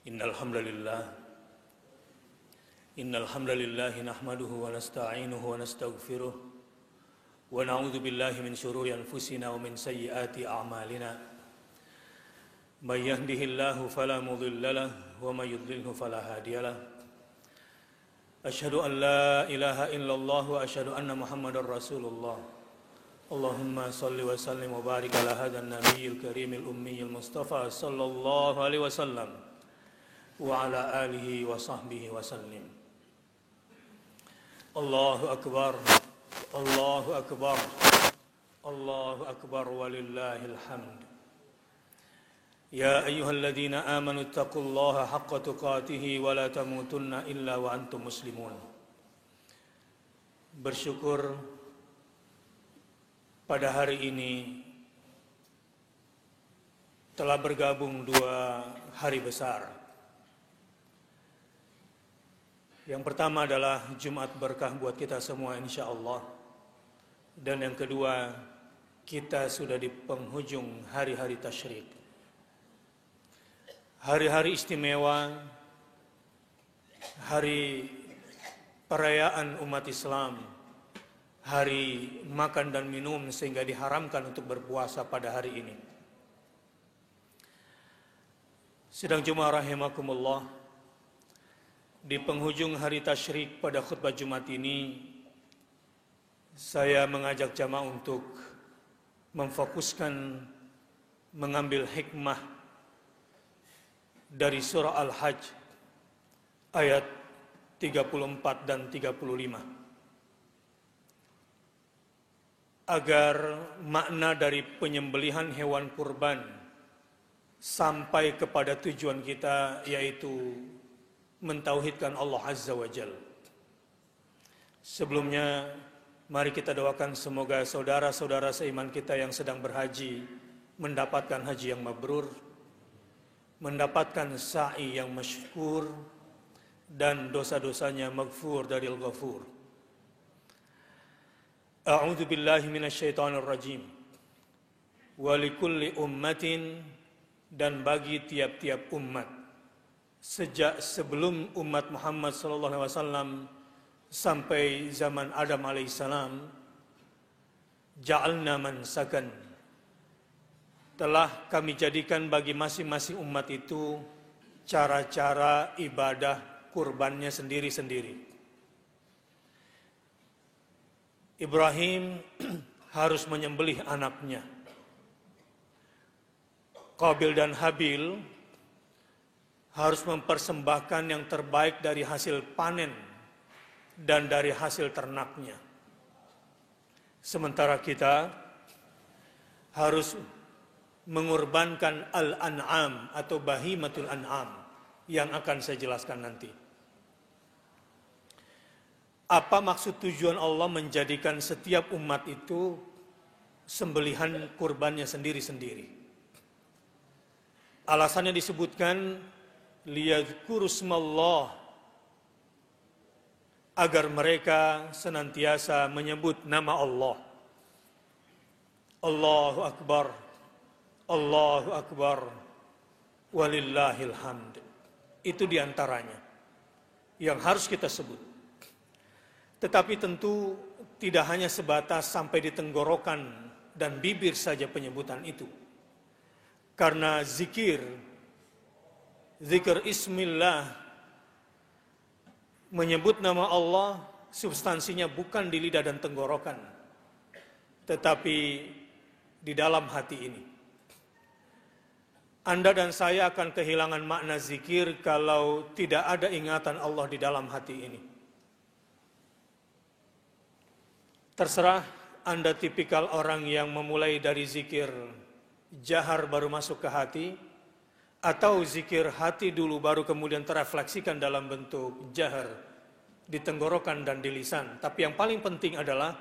Innal hamdalillah nahmaduhu wa nasta'inuhu wa nastaghfiruh wa na'udzu billahi min shururi anfusina wa min sayyiati a'malina. May yahdihillahu fala mudilla lahu wa may yudlilhu fala hadiya lahu. Asyhadu an la ilaha illallah wa asyhadu anna Muhammadar Rasulullah. Allahumma salli wa sallim wa barik ala hadzal nabiyil karimil ummiyil mustafa sallallahu alaihi wasallam wa ala alihi wa sahbihi wa sallim. Allahu akbar, Allahu akbar, Allahu akbar walillahil hamd. Ya ayyuhalladzina amanu taqullaha haqqa tuqatih wa la tamutunna illa wa antum muslimun. Bersyukur pada hari ini telah bergabung dua hari besar. Yang pertama adalah Jumat berkah buat kita semua insyaallah. Dan yang kedua, kita sudah di penghujung hari-hari tasyrik. Hari-hari istimewa, hari perayaan umat Islam, hari makan dan minum sehingga diharamkan untuk berpuasa pada hari ini. Sidang Jumat rahimakumullah, di penghujung hari tasyrik pada khutbah Jumat ini, saya mengajak jamaah untuk memfokuskan mengambil hikmah dari surah Al-Hajj ayat 34 dan 35. Agar makna dari penyembelihan hewan kurban sampai kepada tujuan kita, yaitu mentauhidkan Allah Azza wa Jalla. Sebelumnya, mari kita doakan semoga saudara-saudara seiman kita yang sedang berhaji mendapatkan haji yang mabrur, mendapatkan sa'i yang masykur, dan dosa-dosanya maghfur dari Al-Ghafur. A'udzu billahi minasyaitonir rajim. Wa likulli ummatin, dan bagi tiap-tiap umat, sejak sebelum umat Muhammad sallallahu alaihi wasallam sampai zaman Adam alaihissalam, ja'alna mansakan, telah kami jadikan bagi masing-masing umat itu cara-cara ibadah kurbannya sendiri-sendiri. Ibrahim harus menyembelih anaknya. Qabil dan Habil harus mempersembahkan yang terbaik dari hasil panen dan dari hasil ternaknya. Sementara kita harus mengorbankan al-an'am atau bahimatul an'am yang akan saya jelaskan nanti. Apa maksud tujuan Allah menjadikan setiap umat itu sembelihan kurbannya sendiri-sendiri? Alasannya disebutkan liyadhkuru smallah, agar mereka senantiasa menyebut nama Allah. Allahu akbar, Allahu akbar, walillahil hamd. Itu diantaranya yang harus kita sebut. Tetapi tentu tidak hanya sebatas sampai di tenggorokan dan bibir saja penyebutan itu. Karena zikir ismillah, menyebut nama Allah, substansinya bukan di lidah dan tenggorokan, tetapi di dalam hati ini. Anda dan saya akan kehilangan makna zikir kalau tidak ada ingatan Allah di dalam hati ini. Terserah Anda tipikal orang yang memulai dari zikir jahar baru masuk ke hati, atau zikir hati dulu baru kemudian terefleksikan dalam bentuk jahar di tenggorokan dan di lisan. Tapi yang paling penting adalah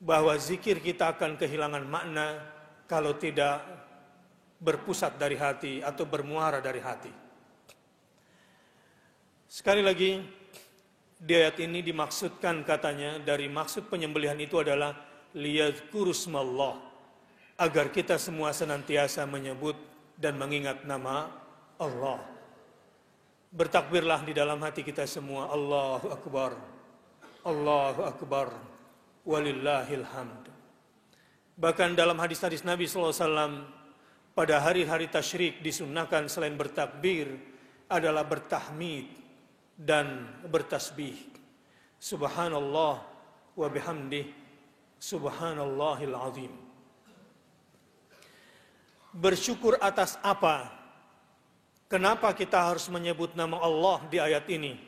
bahwa zikir kita akan kehilangan makna kalau tidak berpusat dari hati atau bermuara dari hati. Sekali lagi, di ayat ini dimaksudkan, katanya, dari maksud penyembelihan itu adalah liyadhkuru smallah, agar kita semua senantiasa menyebut dan mengingat nama Allah. Bertakbirlah di dalam hati kita semua. Allahu Akbar. Allahu Akbar. Walillahil hamd. Bahkan dalam hadis-hadis Nabi SAW, pada hari-hari tasyrik disunnahkan selain bertakbir adalah bertahmid dan bertasbih. Subhanallah wa bihamdih. Subhanallahil azim. Bersyukur atas apa? Kenapa kita harus menyebut nama Allah di ayat ini?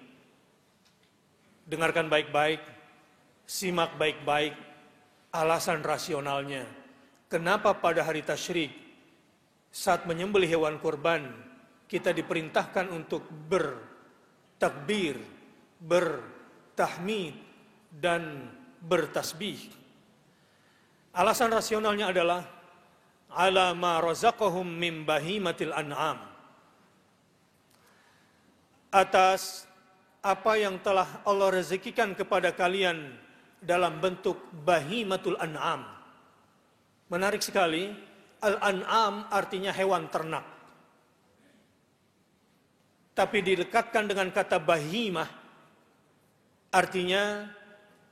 Dengarkan baik-baik, simak baik-baik alasan rasionalnya. Kenapa pada hari tasyrik saat menyembelih hewan kurban kita diperintahkan untuk bertakbir, bertahmid dan bertasbih? Alasan rasionalnya adalah ala ma razaqahum min bahimatil an'am, atas apa yang telah Allah rezekikan kepada kalian dalam bentuk bahimatul an'am. Menarik sekali, al-an'am artinya hewan ternak. Tapi dilekatkan dengan kata bahimah, artinya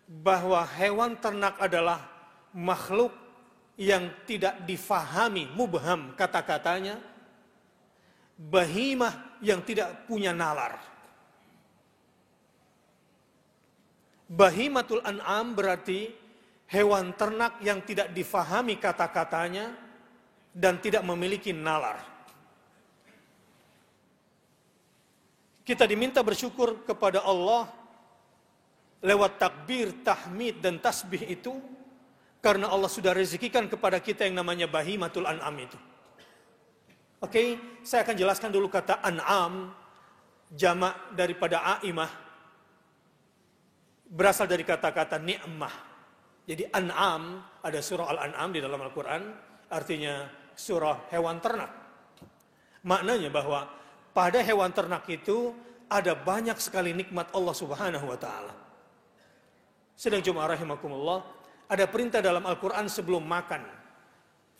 bahwa hewan ternak adalah makhluk yang tidak difahami, mubham kata-katanya, bahimah yang tidak punya nalar. Bahimatul an'am berarti hewan ternak yang tidak difahami kata-katanya dan tidak memiliki nalar. Kita diminta bersyukur kepada Allah lewat takbir, tahmid dan tasbih itu karena Allah sudah rezekikan kepada kita yang namanya bahimatul an'am itu. Oke, saya akan jelaskan dulu kata an'am, jamak daripada a'imah, berasal dari kata-kata ni'mah. Jadi an'am, ada surah Al-An'am di dalam Al-Quran, artinya surah hewan ternak. Maknanya bahwa pada hewan ternak itu ada banyak sekali nikmat Allah Subhanahu wa Ta'ala. Sedang jemaah rahimakumullah, ada perintah dalam Al-Quran sebelum makan.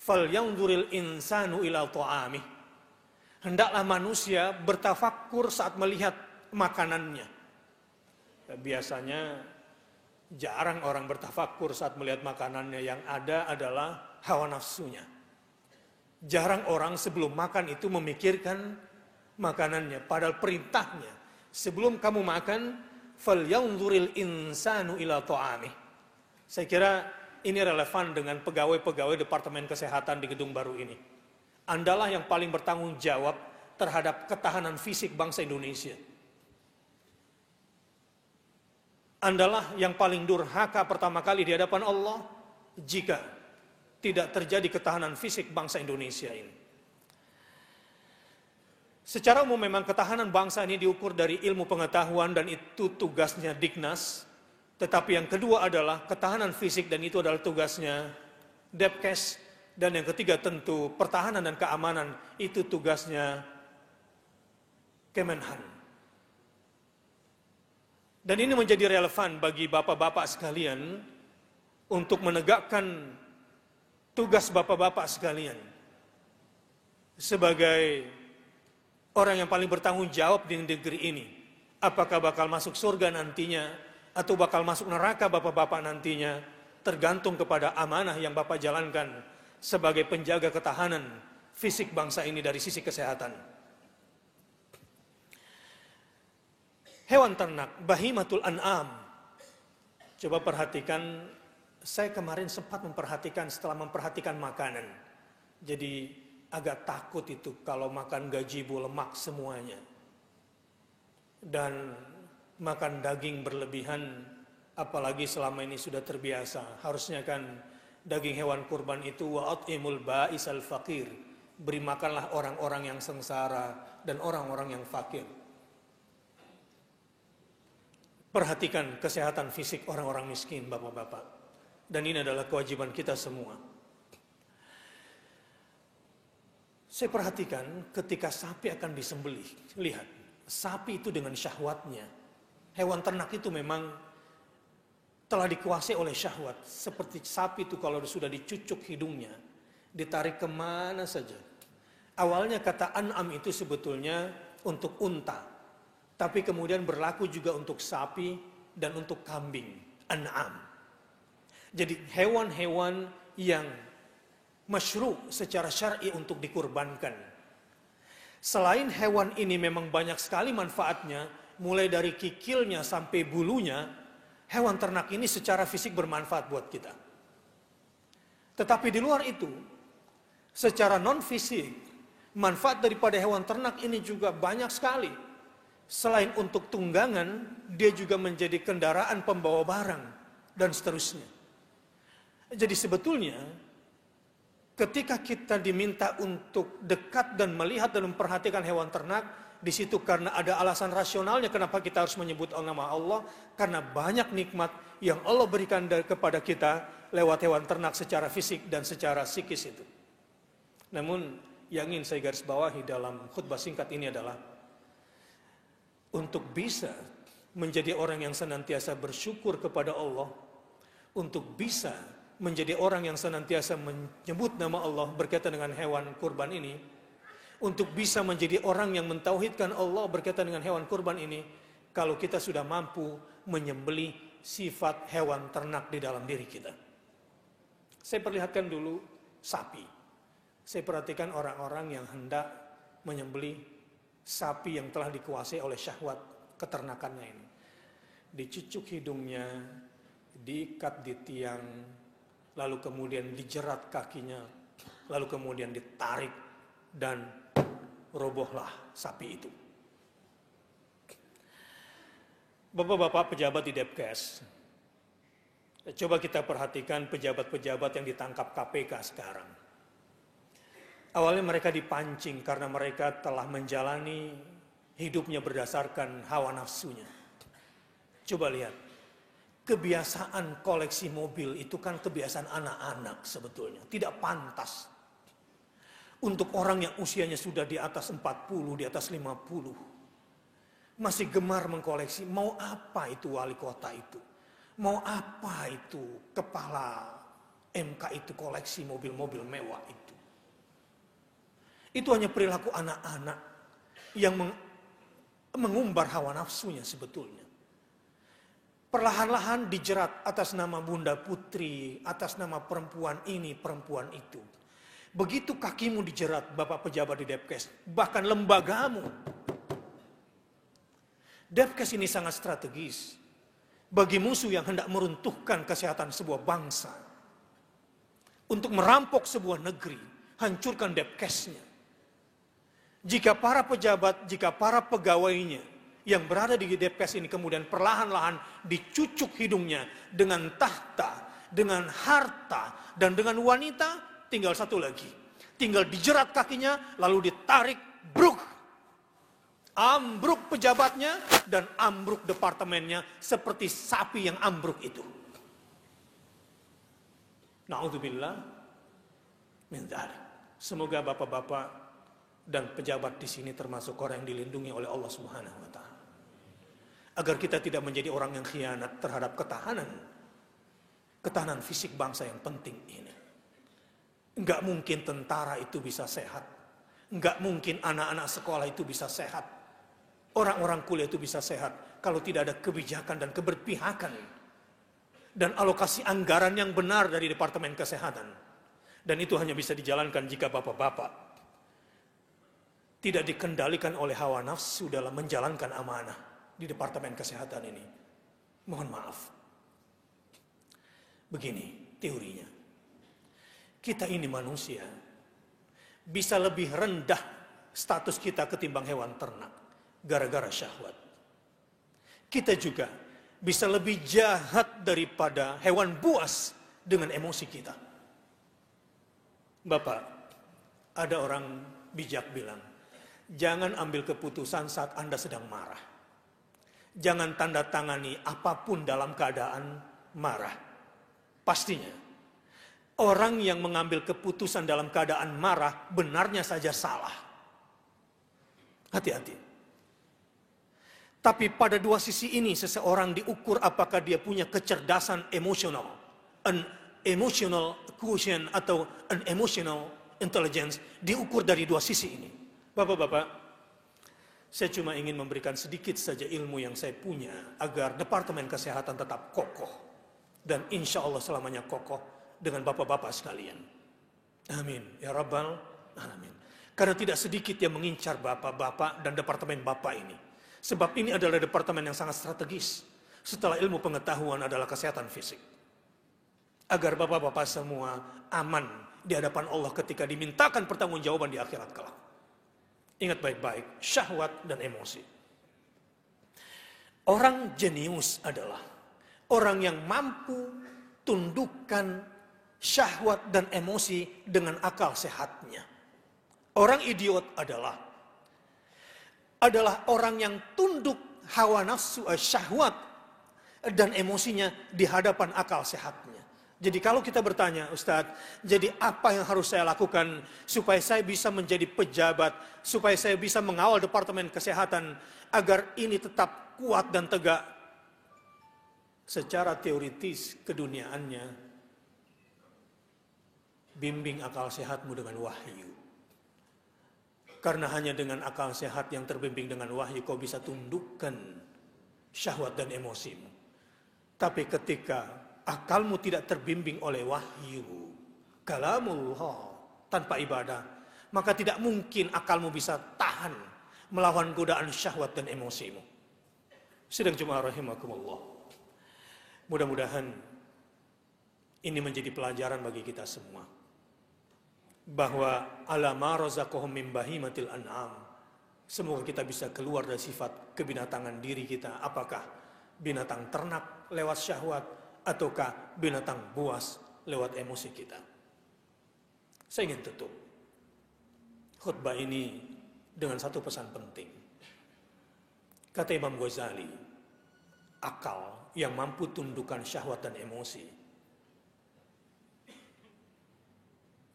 Falyanzuril insanu ila ta'amih. Hendaklah manusia bertafakkur saat melihat makanannya. Biasanya jarang orang bertafakkur saat melihat makanannya, yang ada adalah hawa nafsunya. Jarang orang sebelum makan itu memikirkan makanannya, padahal perintahnya sebelum kamu makan falyanzuril insanu ila ta'amih. Saya kira ini relevan dengan pegawai-pegawai Departemen Kesehatan di gedung baru ini. Andalah yang paling bertanggung jawab terhadap ketahanan fisik bangsa Indonesia. Andalah yang paling durhaka pertama kali di hadapan Allah jika tidak terjadi ketahanan fisik bangsa Indonesia ini. Secara umum memang ketahanan bangsa ini diukur dari ilmu pengetahuan dan itu tugasnya Dignas. Tetapi yang kedua adalah ketahanan fisik dan itu adalah tugasnya Depkes. Dan yang ketiga tentu pertahanan dan keamanan itu tugasnya Kemenhan. Dan ini menjadi relevan bagi bapak-bapak sekalian untuk menegakkan tugas bapak-bapak sekalian sebagai orang yang paling bertanggung jawab di negeri ini. Apakah bakal masuk surga nantinya atau bakal masuk neraka bapak-bapak nantinya, tergantung kepada amanah yang bapak jalankan sebagai penjaga ketahanan fisik bangsa ini dari sisi kesehatan. Hewan ternak, bahimatul an'am. Coba perhatikan, saya kemarin sempat memperhatikan setelah memperhatikan makanan. Jadi agak takut itu kalau makan gajibu lemak semuanya. Dan makan daging berlebihan, apalagi selama ini sudah terbiasa. Harusnya kan daging hewan kurban itu wa'at'imul ba'isal faqir. Beri makanlah orang-orang yang sengsara dan orang-orang yang fakir. Perhatikan kesehatan fisik orang-orang miskin, bapak-bapak. Dan ini adalah kewajiban kita semua. Saya perhatikan ketika sapi akan disembelih. Lihat, sapi itu dengan syahwatnya. Hewan ternak itu memang telah dikuasai oleh syahwat. Seperti sapi itu kalau sudah dicucuk hidungnya, ditarik kemana saja. Awalnya kata an'am itu sebetulnya untuk unta. Tapi kemudian berlaku juga untuk sapi dan untuk kambing, an'am. Jadi hewan-hewan yang masyru' secara syar'i untuk dikurbankan. Selain hewan ini memang banyak sekali manfaatnya, mulai dari kikilnya sampai bulunya, hewan ternak ini secara fisik bermanfaat buat kita. Tetapi di luar itu, secara non-fisik, manfaat daripada hewan ternak ini juga banyak sekali. Selain untuk tunggangan, dia juga menjadi kendaraan pembawa barang, dan seterusnya. Jadi sebetulnya, ketika kita diminta untuk dekat dan melihat dan memperhatikan hewan ternak, di situ karena ada alasan rasionalnya kenapa kita harus menyebut nama Allah, karena banyak nikmat yang Allah berikan kepada kita lewat hewan ternak secara fisik dan secara psikis itu. Namun, yang ingin saya garis bawahi dalam khutbah singkat ini adalah untuk bisa menjadi orang yang senantiasa bersyukur kepada Allah, untuk bisa menjadi orang yang senantiasa menyebut nama Allah berkaitan dengan hewan kurban ini, untuk bisa menjadi orang yang mentauhidkan Allah berkaitan dengan hewan kurban ini, kalau kita sudah mampu menyembelih sifat hewan ternak di dalam diri kita. Saya perlihatkan dulu sapi. Saya perhatikan orang-orang yang hendak menyembelih sapi yang telah dikuasai oleh syahwat keternakannya ini. Dicucuk hidungnya, diikat di tiang, lalu kemudian dijerat kakinya, lalu kemudian ditarik, dan robohlah sapi itu. Bapak-bapak pejabat di Depkes, coba kita perhatikan pejabat-pejabat yang ditangkap KPK sekarang. Awalnya mereka dipancing karena mereka telah menjalani hidupnya berdasarkan hawa nafsunya. Coba lihat, kebiasaan koleksi mobil itu kan kebiasaan anak-anak sebetulnya. Tidak pantas untuk orang yang usianya sudah di atas 40, di atas 50. Masih gemar mengkoleksi. Mau apa itu wali kota itu? Mau apa itu kepala MK itu koleksi mobil-mobil mewah itu? Itu hanya perilaku anak-anak yang mengumbar hawa nafsunya sebetulnya. Perlahan-lahan dijerat atas nama Bunda Putri, atas nama perempuan ini, perempuan itu. Begitu kakimu dijerat, Bapak pejabat di Depkes, bahkan lembagamu. Depkes ini sangat strategis bagi musuh yang hendak meruntuhkan kesehatan sebuah bangsa. Untuk merampok sebuah negeri, hancurkan Depkesnya. Jika para pejabat, jika para pegawainya yang berada di Depkes ini kemudian perlahan-lahan dicucuk hidungnya dengan tahta, dengan harta, dan dengan wanita, tinggal satu lagi. Tinggal dijerat kakinya, lalu ditarik, bruk. Ambruk pejabatnya dan ambruk departemennya seperti sapi yang ambruk itu. Na'udzubillah min dzalik. Semoga bapak-bapak dan pejabat di sini termasuk orang yang dilindungi oleh Allah Subhanahu wa taala. Agar kita tidak menjadi orang yang khianat terhadap ketahanan fisik bangsa yang penting ini. Enggak mungkin tentara itu bisa sehat. Enggak mungkin anak-anak sekolah itu bisa sehat. Orang-orang kuliah itu bisa sehat kalau tidak ada kebijakan dan keberpihakan dan alokasi anggaran yang benar dari Departemen Kesehatan. Dan itu hanya bisa dijalankan jika bapak-bapak tidak dikendalikan oleh hawa nafsu dalam menjalankan amanah di Departemen Kesehatan ini. Mohon maaf. Begini teorinya. Kita ini manusia bisa lebih rendah status kita ketimbang hewan ternak gara-gara syahwat. Kita juga bisa lebih jahat daripada hewan buas dengan emosi kita. Bapak, ada orang bijak bilang, jangan ambil keputusan saat Anda sedang marah. Jangan tanda tangani apapun dalam keadaan marah. Pastinya, orang yang mengambil keputusan dalam keadaan marah benarnya saja salah. Hati-hati. Tapi pada dua sisi ini seseorang diukur apakah dia punya kecerdasan emosional. An emotional quotient atau an emotional intelligence diukur dari dua sisi ini. Bapak-bapak, Saya cuma ingin memberikan sedikit saja ilmu yang saya punya agar Departemen Kesehatan tetap kokoh dan insya Allah selamanya kokoh dengan bapak-bapak sekalian. Amin ya rabbal alamin. Karena tidak sedikit yang mengincar bapak-bapak dan departemen bapak ini. Sebab ini adalah departemen yang sangat strategis. Setelah ilmu pengetahuan adalah kesehatan fisik. Agar bapak-bapak semua aman di hadapan Allah ketika dimintakan pertanggungjawaban di akhirat kelak. Ingat baik-baik, syahwat dan emosi. Orang jenius adalah orang yang mampu tundukkan syahwat dan emosi dengan akal sehatnya. Orang idiot adalah orang yang tunduk hawa nafsu, syahwat dan emosinya di hadapan akal sehatnya. Jadi kalau kita bertanya, Ustadz, jadi apa yang harus saya lakukan supaya saya bisa menjadi pejabat, supaya saya bisa mengawal Departemen Kesehatan agar ini tetap kuat dan tegak? Secara teoritis keduniaannya, bimbing akal sehatmu dengan wahyu. Karena hanya dengan akal sehat yang terbimbing dengan wahyu kau bisa tundukkan syahwat dan emosimu. Tapi ketika akalmu tidak terbimbing oleh wahyu, kalamullah, tanpa ibadah, maka tidak mungkin akalmu bisa tahan melawan godaan syahwat dan emosimu. Sidang jemaah rahimakumullah. Mudah-mudahan ini menjadi pelajaran bagi kita semua. Bahwa alama razaqahum min bahimatil an'am. Semoga kita bisa keluar dari sifat kebinatangan diri kita. Apakah binatang ternak lewat syahwat ataukah binatang buas lewat emosi kita. Saya ingin tutup khutbah ini dengan satu pesan penting. Kata Imam Ghazali, akal yang mampu tundukkan syahwat dan emosi.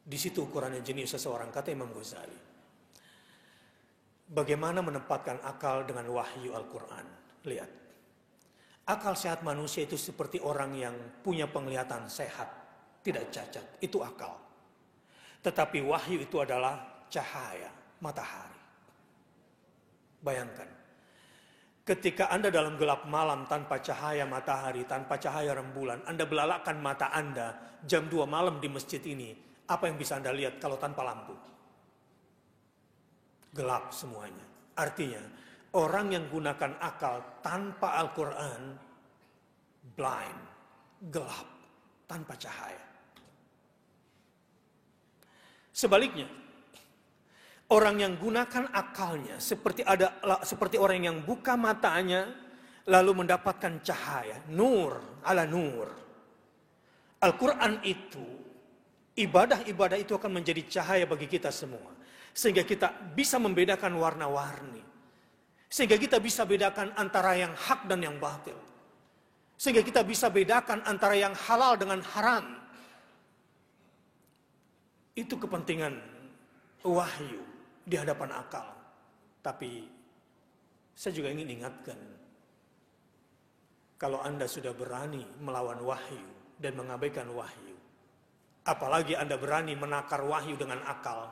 Di situ ukurannya jenius seseorang, kata Imam Ghazali. Bagaimana menempatkan akal dengan wahyu Al-Quran? Lihat. Akal sehat manusia itu seperti orang yang punya penglihatan sehat, tidak cacat. Itu akal. Tetapi wahyu itu adalah cahaya matahari. Bayangkan. Ketika Anda dalam gelap malam tanpa cahaya matahari, tanpa cahaya rembulan, Anda belalakkan mata Anda jam 2 malam di masjid ini. Apa yang bisa Anda lihat kalau tanpa lampu? Gelap semuanya. Artinya, orang yang gunakan akal tanpa Al-Quran, blind, gelap, tanpa cahaya. Sebaliknya, orang yang gunakan akalnya seperti orang yang buka matanya, lalu mendapatkan cahaya, nur ala nur. Al-Quran itu, ibadah-ibadah itu akan menjadi cahaya bagi kita semua. Sehingga kita bisa membedakan warna-warni. Sehingga kita bisa bedakan antara yang hak dan yang batil. Sehingga kita bisa bedakan antara yang halal dengan haram. Itu kepentingan wahyu di hadapan akal. Tapi saya juga ingin ingatkan. Kalau Anda sudah berani melawan wahyu dan mengabaikan wahyu, apalagi Anda berani menakar wahyu dengan akal,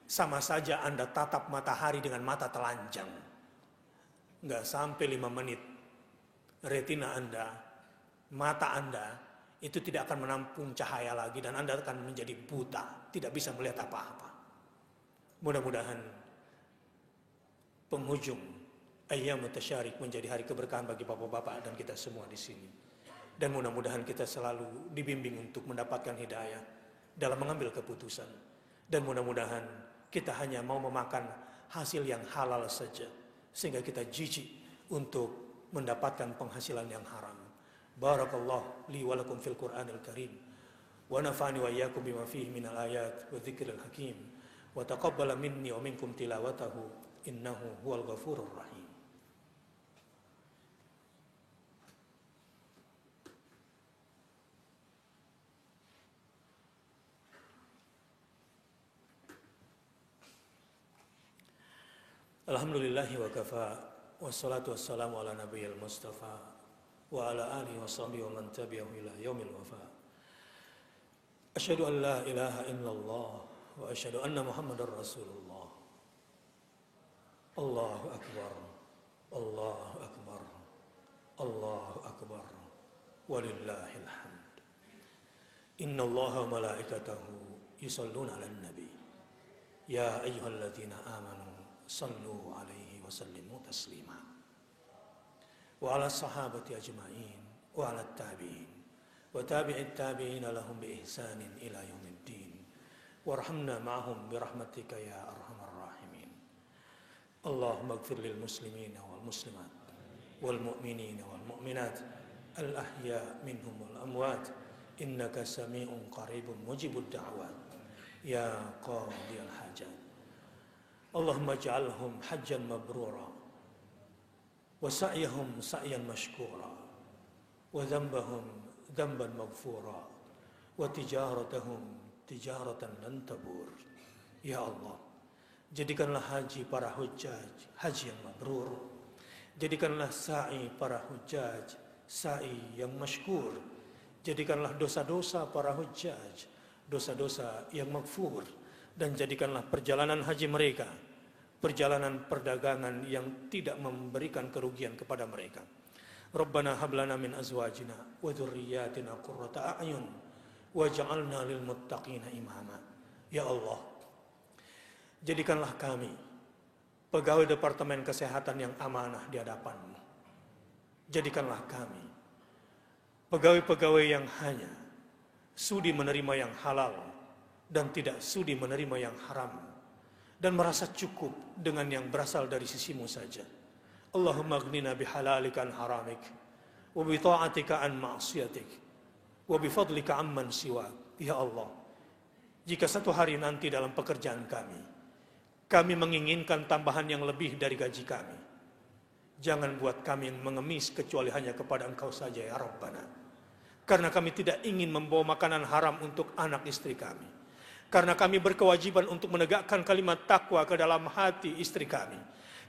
sama saja Anda tatap matahari dengan mata telanjang. Nggak sampai 5 menit, retina Anda, mata Anda, itu tidak akan menampung cahaya lagi dan Anda akan menjadi buta, tidak bisa melihat apa-apa. Mudah-mudahan penghujung Ayyamut Tasyrik menjadi hari keberkahan bagi bapak-bapak dan kita semua di sini. Dan mudah-mudahan kita selalu dibimbing untuk mendapatkan hidayah dalam mengambil keputusan. Dan mudah-mudahan kita hanya mau memakan hasil yang halal saja. Sehingga kita jijik untuk mendapatkan penghasilan yang haram. Barakallahu li wa lakum fil Qur'anil Karim. Wa nafa'ani wa iyyakum bima fihi minal ayat wa dzikril hakim. Wa taqabbala minni wa minkum tilawatahu innahu huwal ghafurur rahim. Alhamdulillahi wa kafa, wassalatu wassalamu ala nabiyil mustafa wa ala alihi wa sahbihi wa man tabi'ahu ila yaumil wafa. Asyhadu an la ilaha illallah wa asyhadu anna Muhammadar Rasulullah. Allahu Akbar, Allahu Akbar, Allahu Akbar, walillahil hamd. Inna Allaha wa malaikatahu yusalluna 'alan nabi. Ya ayyuhalladzina amanu sallu 'alaihi wa sallimu taslima. Wa 'ala sahabati ajma'in wa 'ala tabi'in wa tabi'it tabi'ina lahum bi ihsanin ila yaumiddin. Warhamna ma'hum bi rahmatika ya arhamar rahimin. Allahumma ighfir lil muslimina wal muslimat wal mu'minina wal mu'minat al ahya minhum wal amwat innaka sami'un qaribun mujibud da'wat ya qadiyal hajat. Allahumma ij'alhum hajjan mabrura wa sa'yahum sa'yan mashkura wa dhanbahum dhanban maghfura wa tijaratahum tijaratan lan tabur. Ya Allah, jadikanlah haji para hujjaj haji yang mabrur. Jadikanlah sa'i para hujjaj sa'i yang masykur. Jadikanlah dosa-dosa para hujjaj dosa-dosa yang maghfur. Dan jadikanlah perjalanan haji mereka perjalanan perdagangan yang tidak memberikan kerugian kepada mereka. Rabbana hab lana min azwajina wa dzurriyyatina qurrata a'yun waj'alna lil muttaqina imama. Ya Allah, jadikanlah kami pegawai Departemen Kesehatan yang amanah di hadapan-Mu. Jadikanlah kami pegawai-pegawai yang hanya sudi menerima yang halal dan tidak sudi menerima yang haram, dan merasa cukup dengan yang berasal dari sisi-Mu saja. Allahumma aghnina bihalalika an haramik wa bi ta'atika an ma'siyatik wa bi fadlika amman siwak. Ya Allah, jika satu hari nanti dalam pekerjaan kami menginginkan tambahan yang lebih dari gaji kami, jangan buat kami yang mengemis kecuali hanya kepada Engkau saja ya Rabbana. Karena kami tidak ingin membawa makanan haram untuk anak istri kami. Karena kami berkewajiban untuk menegakkan kalimat takwa ke dalam hati istri kami.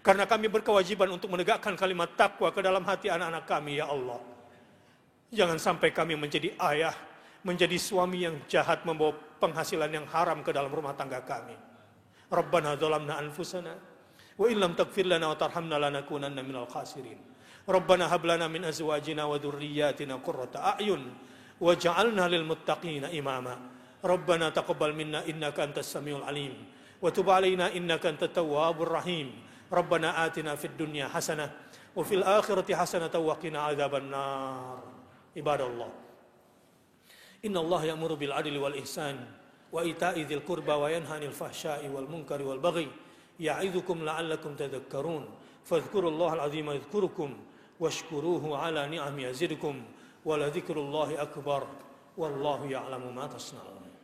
Karena kami berkewajiban untuk menegakkan kalimat takwa ke dalam hati anak-anak kami ya Allah. Jangan sampai kami menjadi ayah, menjadi suami yang jahat membawa penghasilan yang haram ke dalam rumah tangga kami. Rabbana zalamna anfusana wa illam taghfir lana wa tarhamna lanakunanna minal khasirin. Rabbana hab lana min azwajina wa dzurriyyatina qurrata a'yun waj'alna lil muttaqina imama. Rabbana taqabbal minna innaka antas samiul alim wa tub alaina innaka antat tawwabur rahim. Rabbana atina fid dunya hasanah wa fil akhirati hasanah wa qina adzaban nar. Ibadallah, inna Allah ya'muru bil adli wal ihsan wa ita'i dzil qurba wa yanha 'anil fahsya'i wal munkari wal baghi ya'idzukum la'allakum tadhakkarun. Fadhkurullahal 'azima yadhkurukum washkuruhu 'ala ni'amihi yazidkum wa la dzikrullahi akbar wallahu ya'lamu ma tasna'un.